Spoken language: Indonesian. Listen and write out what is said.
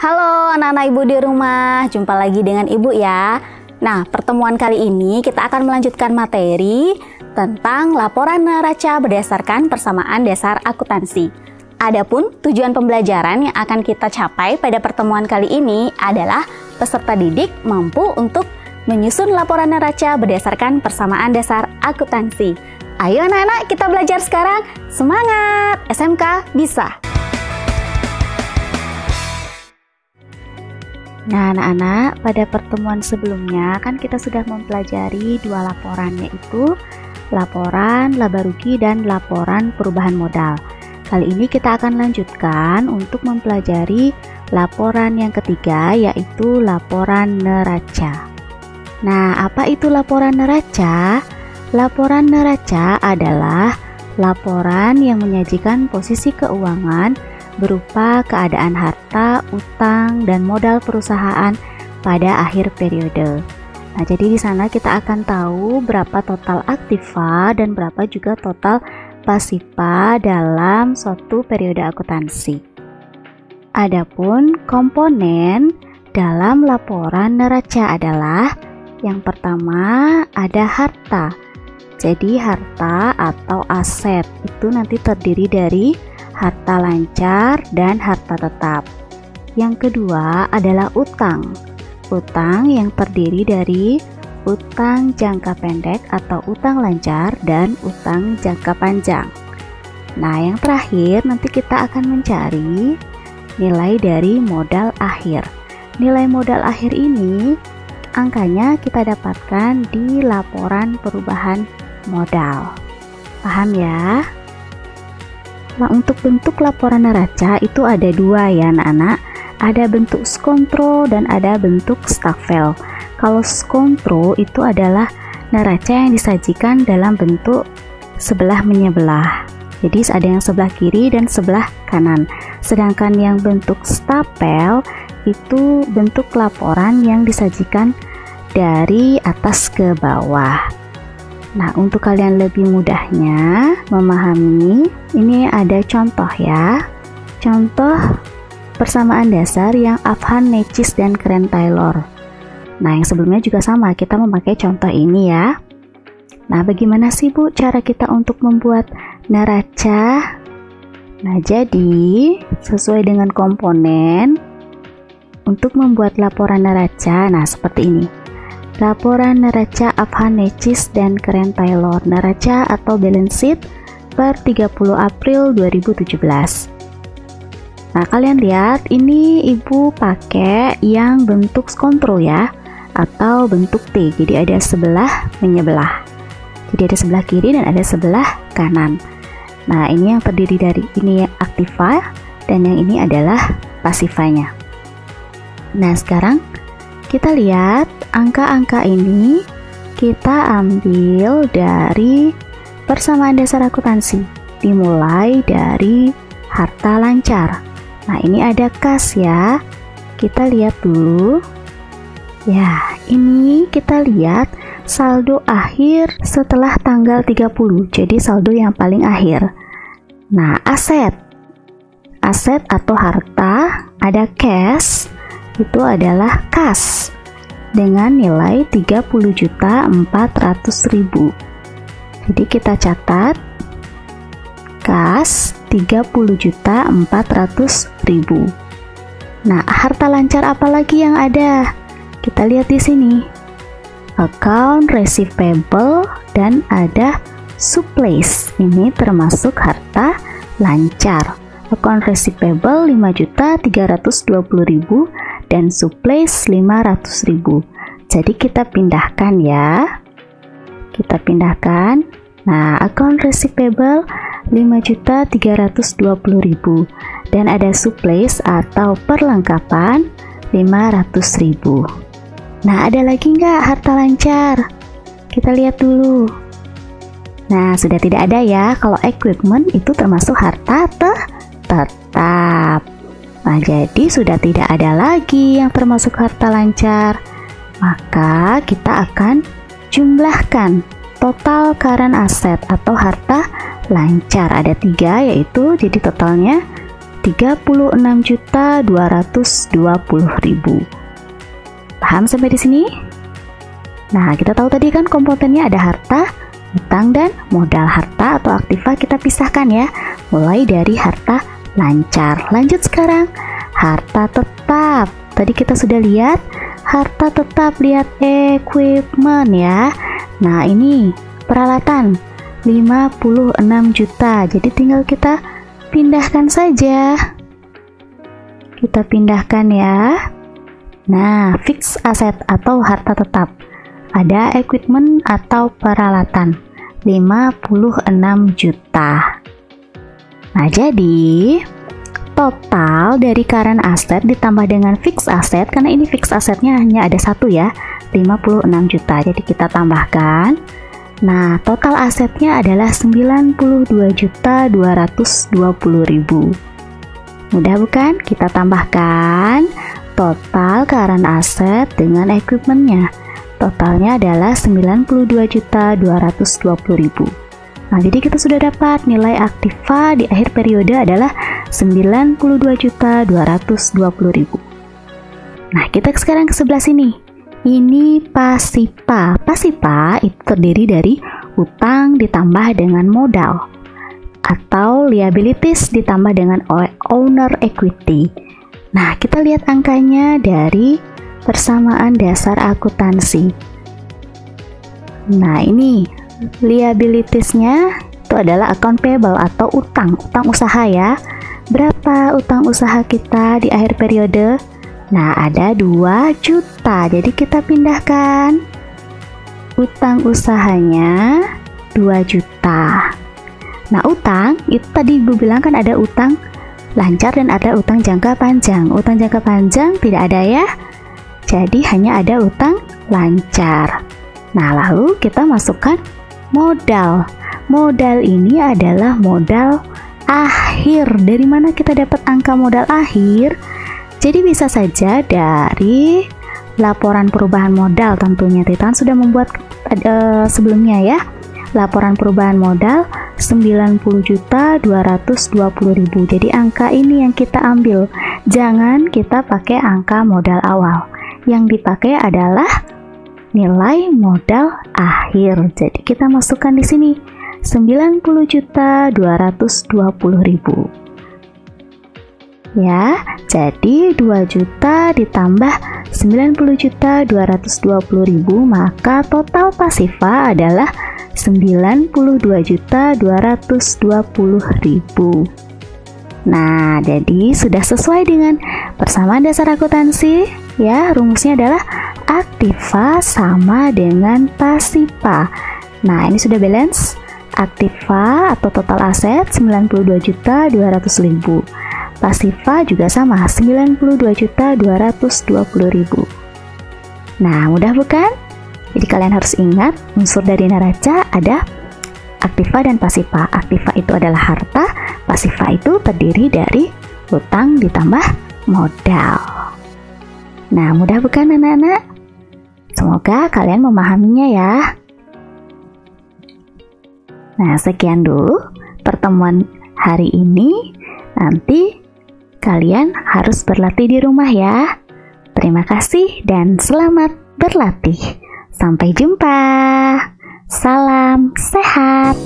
Halo anak-anak ibu di rumah, jumpa lagi dengan ibu ya. Nah, pertemuan kali ini kita akan melanjutkan materi tentang laporan neraca berdasarkan persamaan dasar akuntansi. Adapun tujuan pembelajaran yang akan kita capai pada pertemuan kali ini adalah peserta didik mampu untuk menyusun laporan neraca berdasarkan persamaan dasar akuntansi. Ayo anak-anak, kita belajar sekarang. Semangat! SMK bisa! Nah anak-anak, pada pertemuan sebelumnya kan kita sudah mempelajari dua laporan, yaitu laporan laba rugi dan laporan perubahan modal. Kali ini kita akan lanjutkan untuk mempelajari laporan yang ketiga, yaitu laporan neraca. Nah, apa itu laporan neraca? Laporan neraca adalah laporan yang menyajikan posisi keuangan berupa keadaan harta, utang, dan modal perusahaan pada akhir periode. Nah, jadi di sana kita akan tahu berapa total aktiva dan berapa juga total pasiva dalam suatu periode akuntansi. Adapun komponen dalam laporan neraca adalah yang pertama ada harta. Jadi harta atau aset itu nanti terdiri dari harta lancar dan harta tetap. Yang kedua adalah utang. Utang yang terdiri dari utang jangka pendek atau utang lancar dan utang jangka panjang. Nah, yang terakhir nanti kita akan mencari nilai dari modal akhir. Nilai modal akhir ini angkanya kita dapatkan di laporan perubahan modal. Paham ya? Nah, untuk bentuk laporan neraca itu ada dua ya anak-anak. Ada bentuk skontro dan ada bentuk stafel. Kalau skontro itu adalah neraca yang disajikan dalam bentuk sebelah menyebelah. Jadi ada yang sebelah kiri dan sebelah kanan. Sedangkan yang bentuk stapel itu bentuk laporan yang disajikan dari atas ke bawah. Nah, untuk kalian lebih mudahnya memahami, ini ada contoh ya. Contoh persamaan dasar yang Afhan, Necis, dan Keren Taylor. Nah, yang sebelumnya juga sama, kita memakai contoh ini ya. Nah, bagaimana sih Bu cara kita untuk membuat neraca? Nah, jadi sesuai dengan komponen untuk membuat laporan neraca, nah seperti ini. Laporan neraca Afhan, Necis, dan Keren Taylor, neraca atau balance sheet per 30 April 2017. Nah, kalian lihat ini ibu pakai yang bentuk skontro ya, atau bentuk T. Jadi ada sebelah menyebelah. Jadi ada sebelah kiri dan ada sebelah kanan. Nah, ini yang terdiri dari ini aktiva dan yang ini adalah pasivanya. Nah, sekarang kita lihat angka-angka ini kita ambil dari persamaan dasar akuntansi, dimulai dari harta lancar. Nah, ini ada kas ya. Kita lihat dulu. Ya, ini kita lihat saldo akhir setelah tanggal 30. Jadi saldo yang paling akhir. Nah, aset. Aset atau harta ada cash. Itu adalah kas dengan nilai 30.400.000. Jadi kita catat kas 30.400.000. Nah, harta lancar apa lagi yang ada? Kita lihat di sini. Account receivable dan ada supplies. Ini termasuk harta lancar. Account receivable 5.320.000 dan supplies 500.000. Jadi kita pindahkan ya. Kita pindahkan. Nah, account receivable 5.320.000 dan ada supplies atau perlengkapan 500.000. Nah, ada lagi nggak harta lancar? Kita lihat dulu. Nah, sudah tidak ada ya. Kalau equipment itu termasuk harta tetap. Nah, jadi sudah tidak ada lagi yang termasuk harta lancar. Maka kita akan jumlahkan total current asset atau harta lancar. Ada 3 yaitu jadi totalnya 36.220.000. Paham sampai di sini? Nah, kita tahu tadi kan komponennya ada harta, utang, dan modal. Harta atau aktiva kita pisahkan ya, mulai dari harta lancar. Lanjut sekarang, harta tetap. Tadi kita sudah lihat harta tetap, lihat equipment ya. Nah, ini peralatan 56 juta. Jadi tinggal kita pindahkan saja. Kita pindahkan ya. Nah, fixed asset atau harta tetap. Ada equipment atau peralatan 56 juta. Nah, jadi total dari current asset ditambah dengan fixed asset, karena ini fixed assetnya hanya ada satu ya, 56 juta. Jadi kita tambahkan. Nah, total asetnya adalah 92.220.000. Mudah bukan? Kita tambahkan total current asset dengan equipmentnya. Totalnya adalah 92.220.000. Nah, jadi kita sudah dapat nilai aktiva di akhir periode adalah 92.220.000. Nah, kita sekarang ke sebelah sini. Ini pasiva. Pasiva itu terdiri dari utang ditambah dengan modal, atau liabilities ditambah dengan owner equity. Nah, kita lihat angkanya dari persamaan dasar akuntansi. Nah, ini liabilitiesnya itu adalah account payable atau utang usaha ya. Berapa utang usaha kita di akhir periode? Nah, ada 2 juta. Jadi kita pindahkan utang usahanya 2 juta. Nah, utang itu tadi gue bilang kan ada utang lancar dan ada utang jangka panjang. Utang jangka panjang tidak ada ya. Jadi hanya ada utang lancar. Nah, lalu kita masukkan modal. Modal ini adalah modal akhir. Dari mana kita dapat angka modal akhir? Jadi bisa saja dari laporan perubahan modal tentunya. Titan sudah membuat sebelumnya ya. Laporan perubahan modal 90.220.000. Jadi angka ini yang kita ambil. Jangan kita pakai angka modal awal. Yang dipakai adalah nilai modal akhir. Jadi kita masukkan di sini 90.220.000. Ya, jadi 2 juta ditambah 90.220.000, maka total pasiva adalah 92.220.000. Nah, jadi sudah sesuai dengan persamaan dasar akuntansi ya. Rumusnya adalah aktiva sama dengan pasiva. Nah, ini sudah balance. Aktiva atau total aset 92.200.000. Pasiva juga sama 92.220.000. Nah, mudah bukan? Jadi kalian harus ingat unsur dari neraca ada aktiva dan pasiva. Aktiva itu adalah harta, pasiva itu terdiri dari utang ditambah modal. Nah, mudah bukan anak-anak? Semoga kalian memahaminya ya. Nah, sekian dulu pertemuan hari ini. Nanti kalian harus berlatih di rumah ya. Terima kasih dan selamat berlatih. Sampai jumpa. Salam sehat.